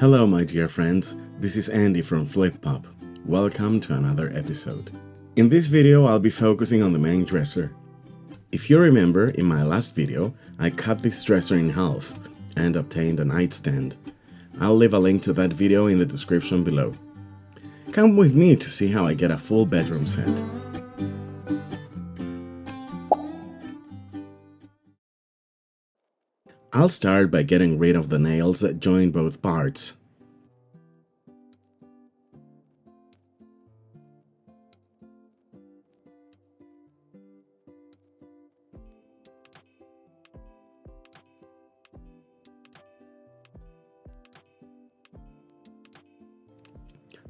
Hello, my dear friends. This is Andy from FlipPop. Welcome to another episode. In this video, I'll be focusing on the main dresser. If you remember, in my last video, I cut this dresser in half and obtained a nightstand. I'll leave a link to that video in the description below. Come with me to see how I get a full bedroom set. I'll start by getting rid of the nails that join both parts.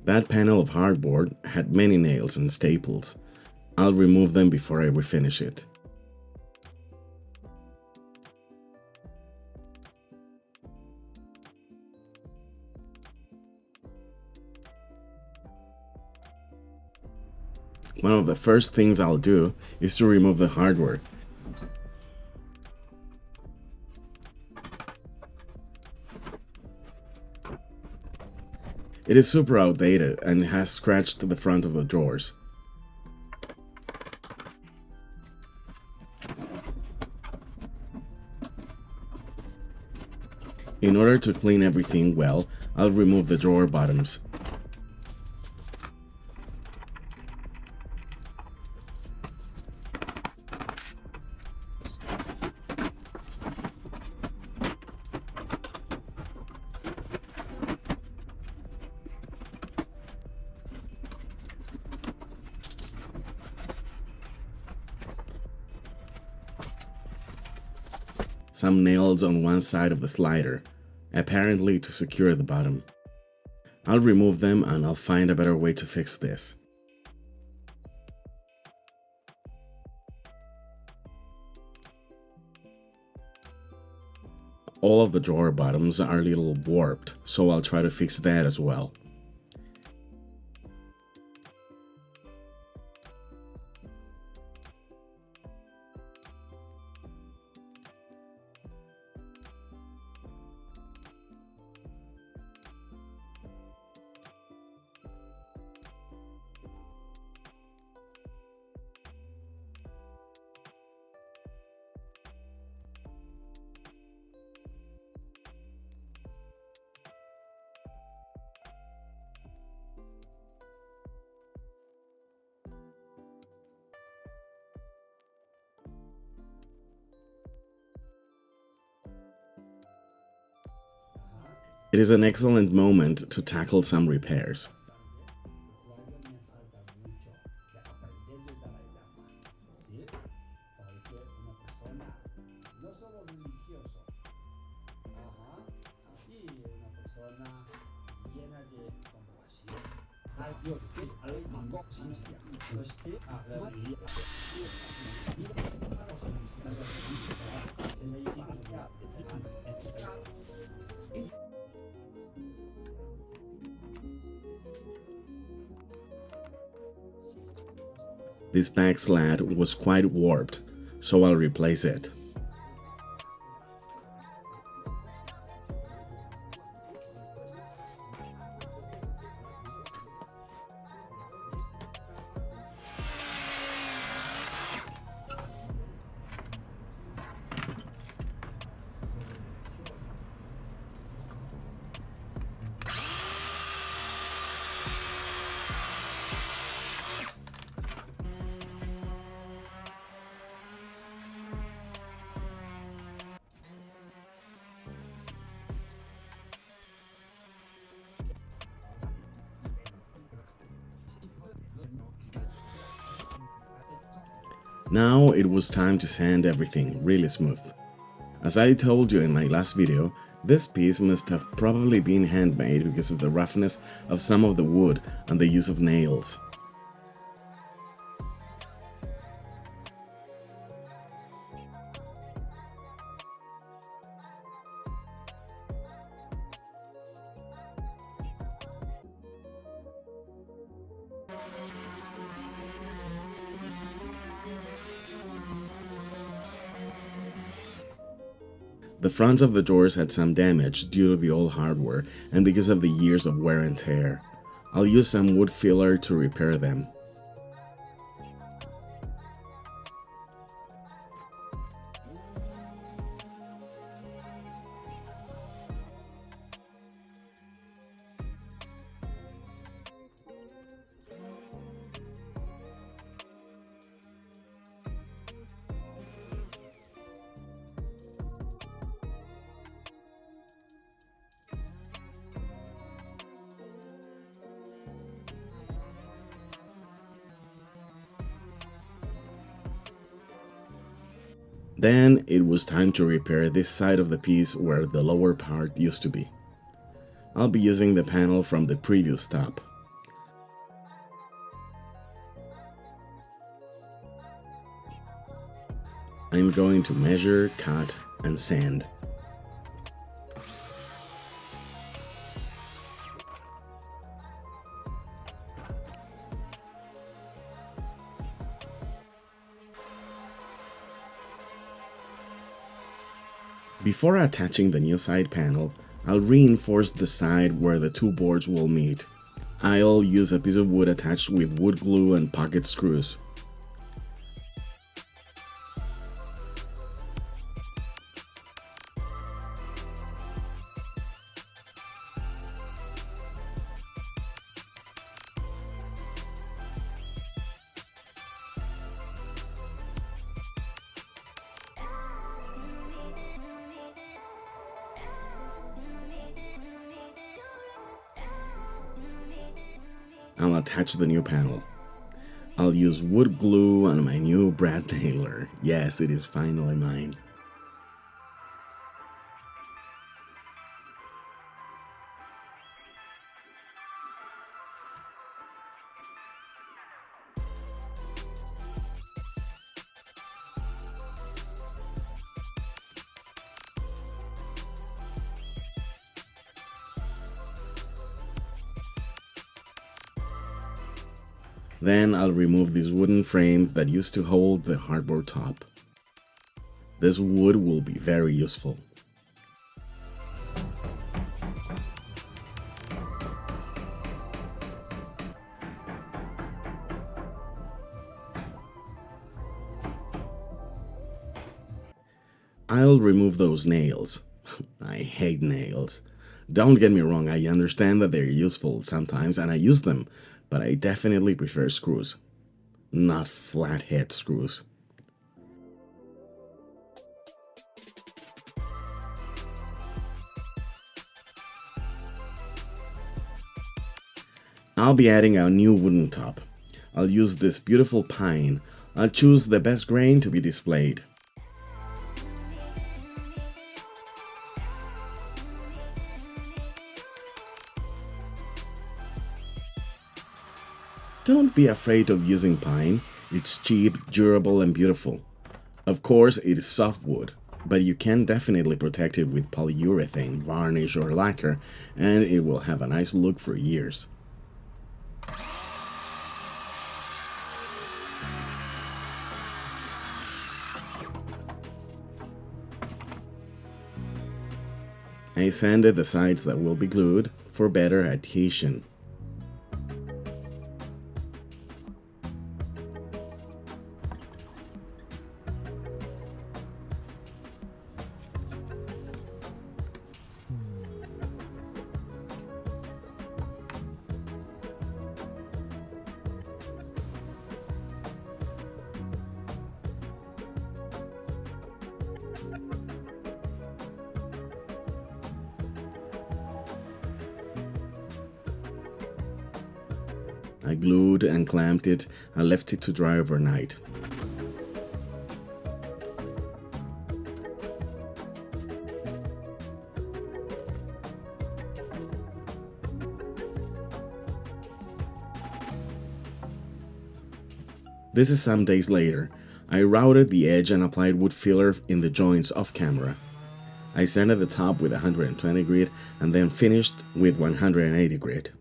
That panel of hardboard had many nails and staples. I'll remove them before I refinish it. One of the first things I'll do is to remove the hardware. It is super outdated and has scratched the front of the drawers. In order to clean everything well, I'll remove the drawer bottoms. Some nails on one side of the slider, apparently to secure the bottom. I'll remove them and I'll find a better way to fix this. All of the drawer bottoms are a little warped, so I'll try to fix that as well. It is an excellent moment to tackle some repairs. This back slat was quite warped, so I'll replace it. Now it was time to sand everything really smooth. As I told you in my last video, this piece must have probably been handmade because of the roughness of some of the wood and the use of nails. The fronts of the doors had some damage due to the old hardware and because of the years of wear and tear. I'll use some wood filler to repair them. Then it was time to repair this side of the piece where the lower part used to be. I'll be using the panel from the previous top. I'm going to measure, cut, and sand. Before attaching the new side panel, I'll reinforce the side where the two boards will meet. I'll use a piece of wood attached with wood glue and pocket screws. I'll attach the new panel. I'll use wood glue on my new brad nailer. Yes, it is finally mine. Then I'll remove this wooden frame that used to hold the hardboard top. This wood will be very useful. I'll remove those nails. I hate nails. Don't get me wrong, I understand that they're useful sometimes and I use them, but I definitely prefer screws, not flathead screws. I'll be adding a new wooden top. I'll use this beautiful pine. I'll choose the best grain to be displayed. Don't be afraid of using pine. It's cheap, durable, and beautiful. Of course, it is softwood, but you can definitely protect it with polyurethane, varnish, or lacquer, and it will have a nice look for years. I sanded the sides that will be glued for better adhesion. I glued and clamped it and left it to dry overnight. This is some days later. I routed the edge and applied wood filler in the joints off camera. I sanded the top with 120 grit and then finished with 180 grit.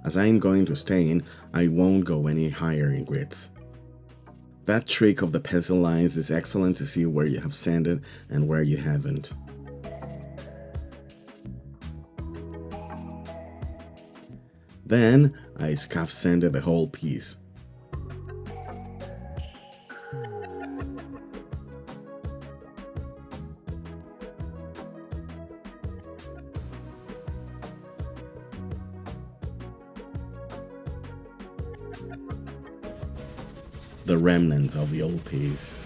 As I am going to stain, I won't go any higher in grits. That trick of the pencil lines is excellent to see where you have sanded and where you haven't. Then I scuff sanded the whole piece. The remnants of the old piece.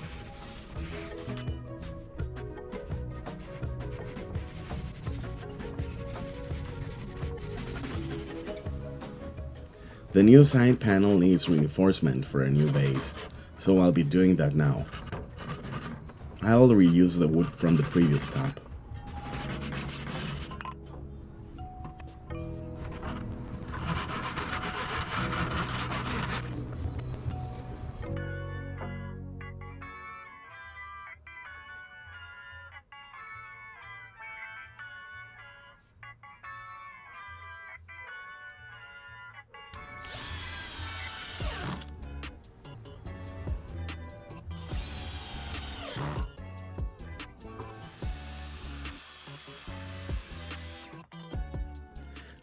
The new side panel needs reinforcement for a new base, so I'll be doing that now. I'll reuse the wood from the previous top.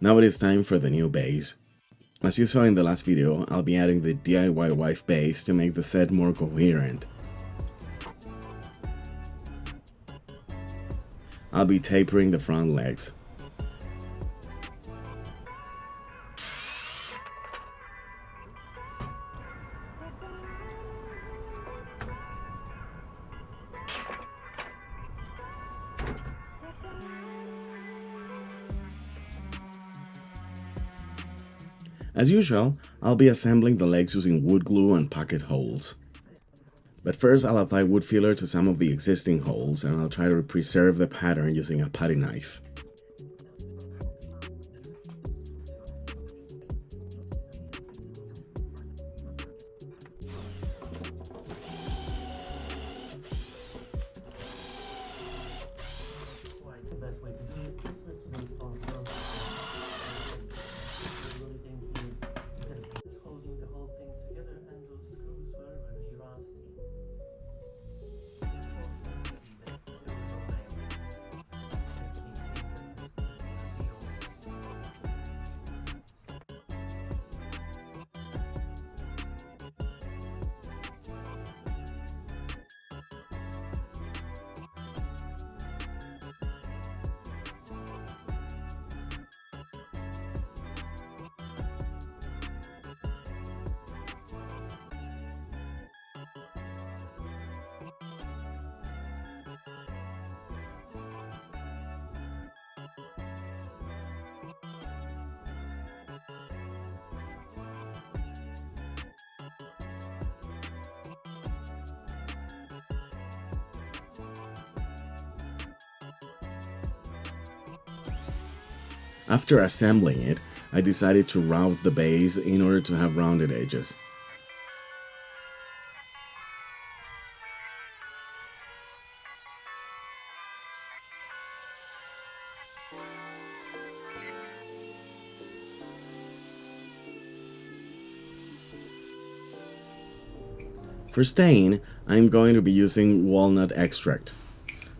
Now it is time for the new base. As you saw in the last video, I'll be adding the DIY wife base to make the set more coherent. I'll be tapering the front legs. As usual, I'll be assembling the legs using wood glue and pocket holes. But first I'll apply wood filler to some of the existing holes, and I'll try to preserve the pattern using a putty knife. After assembling it, I decided to round the base in order to have rounded edges. For stain, I'm going to be using walnut extract.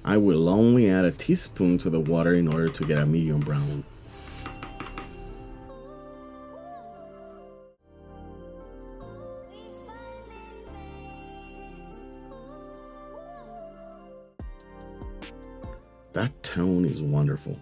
I will only add a teaspoon to the water in order to get a medium brown. That tone is wonderful.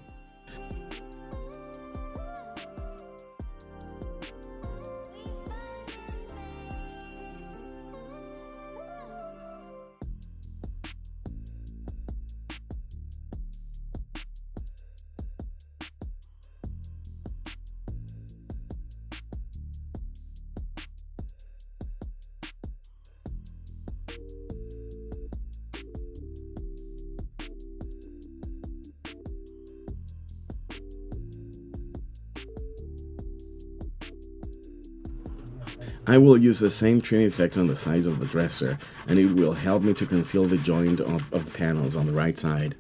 I will use the same trim effect on the sides of the dresser, and it will help me to conceal the joint of the panels on the right side.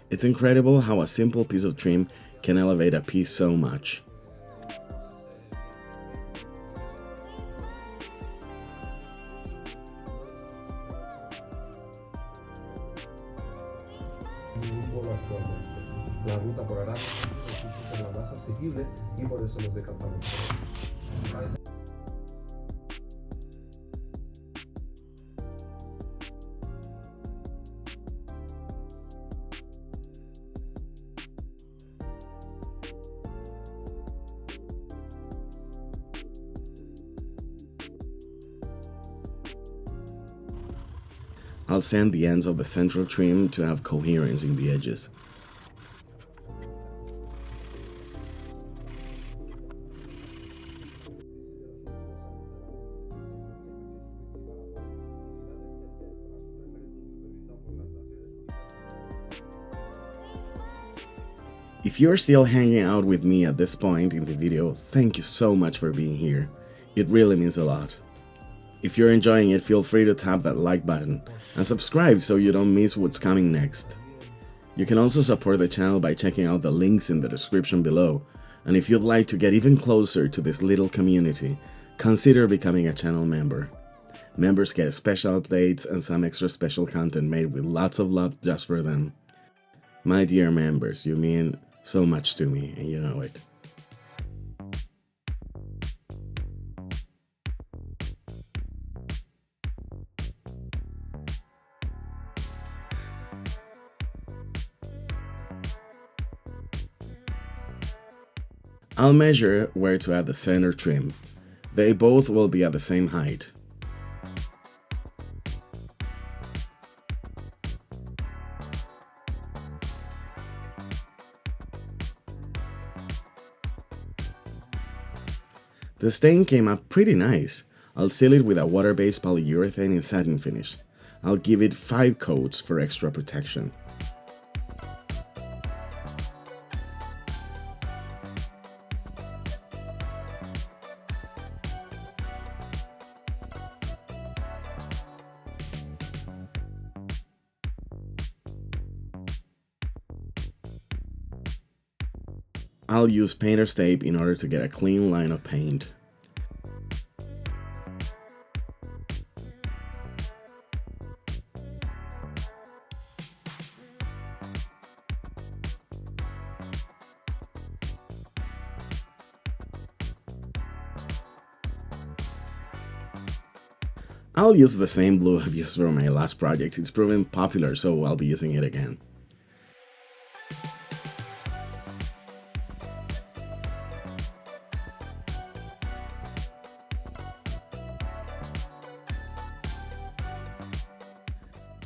It's incredible how a simple piece of trim can elevate a piece so much. asequible y por eso nos decantamos por él. I'll sand the ends of the central trim to have coherence in the edges. If you're still hanging out with me at this point in the video, thank you so much for being here. It really means a lot. If you're enjoying it, feel free to tap that like button and subscribe so you don't miss what's coming next. You can also support the channel by checking out the links in the description below, and if you'd like to get even closer to this little community, consider becoming a channel member. Members get special updates and some extra special content made with lots of love just for them. My dear members, you mean so much to me, and you know it. I'll measure where to add the center trim. They both will be at the same height. The stain came up pretty nice. I'll seal it with a water-based polyurethane in satin finish. I'll give it 5 coats for extra protection. I'll use painter's tape in order to get a clean line of paint. I'll use the same glue I've used for my last project. It's proven popular, so I'll be using it again.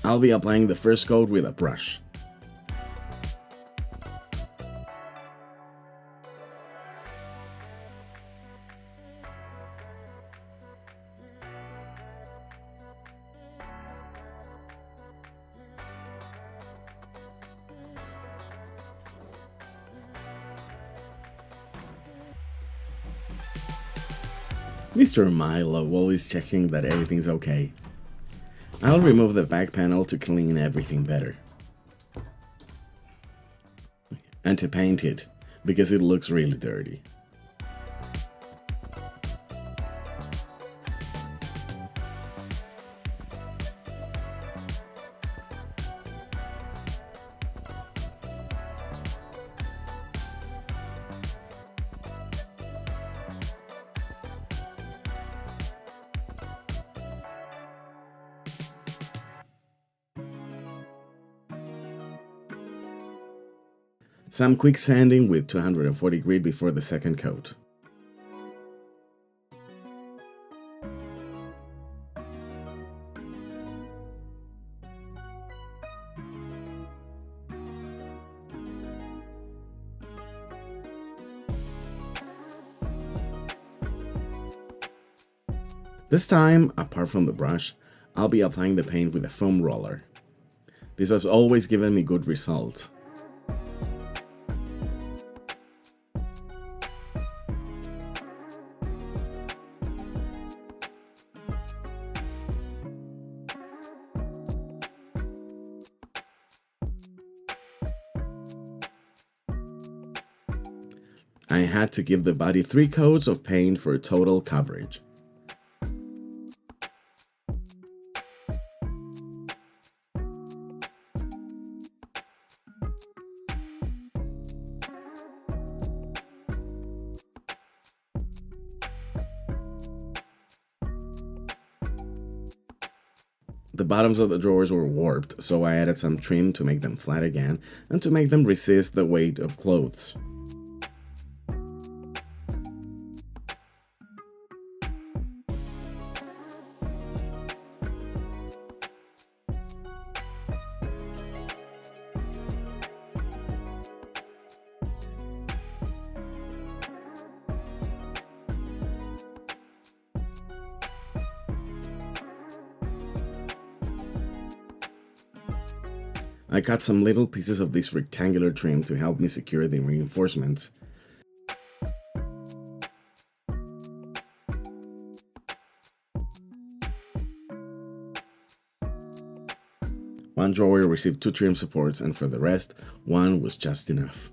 I'll be applying the first coat with a brush. Mr. Milo always checking that everything's okay. I'll remove the back panel to clean everything better. And to paint it, because it looks really dirty. Some quick sanding with 240 grit before the second coat. This time, apart from the brush, I'll be applying the paint with a foam roller. This has always given me good results. I had to give the body 3 coats of paint for total coverage. The bottoms of the drawers were warped, so I added some trim to make them flat again and to make them resist the weight of clothes. I cut some little pieces of this rectangular trim to help me secure the reinforcements. One drawer received 2 trim supports, and for the rest, one was just enough.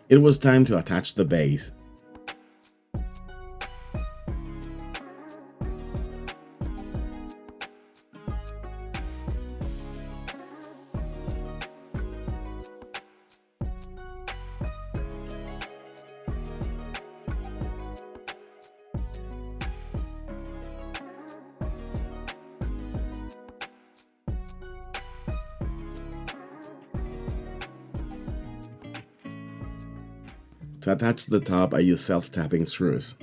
It was time to attach the base. To attach the top, I use self-tapping screws.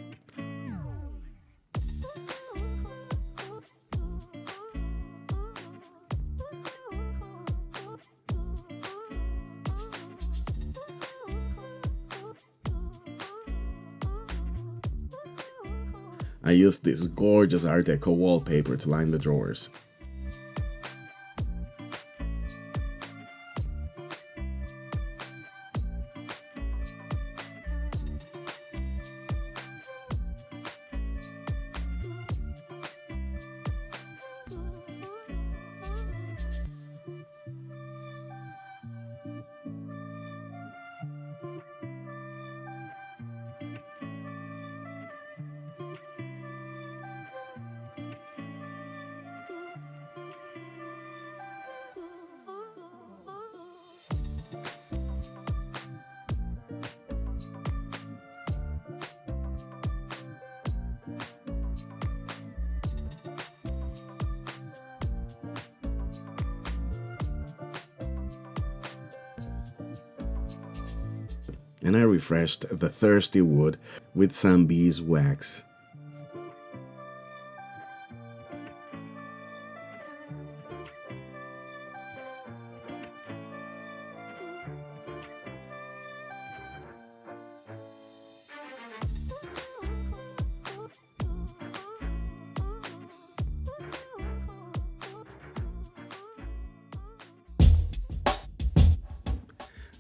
I used this gorgeous Art Deco wallpaper to line the drawers. And I refreshed the thirsty wood with some beeswax.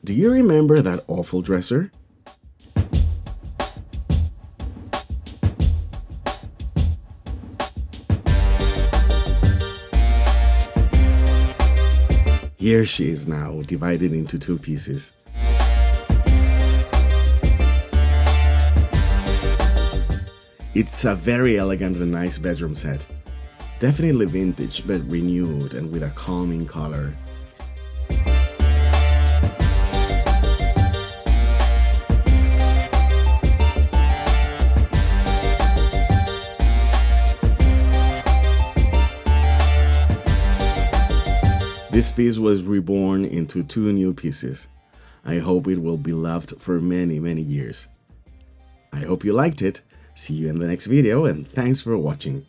Do you remember that awful dresser? Here she is now, divided into 2 pieces. It's a very elegant and nice bedroom set. Definitely vintage, but renewed and with a calming color. This piece was reborn into 2 new pieces. I hope it will be loved for many, many years. I hope you liked it. See you in the next video, and thanks for watching.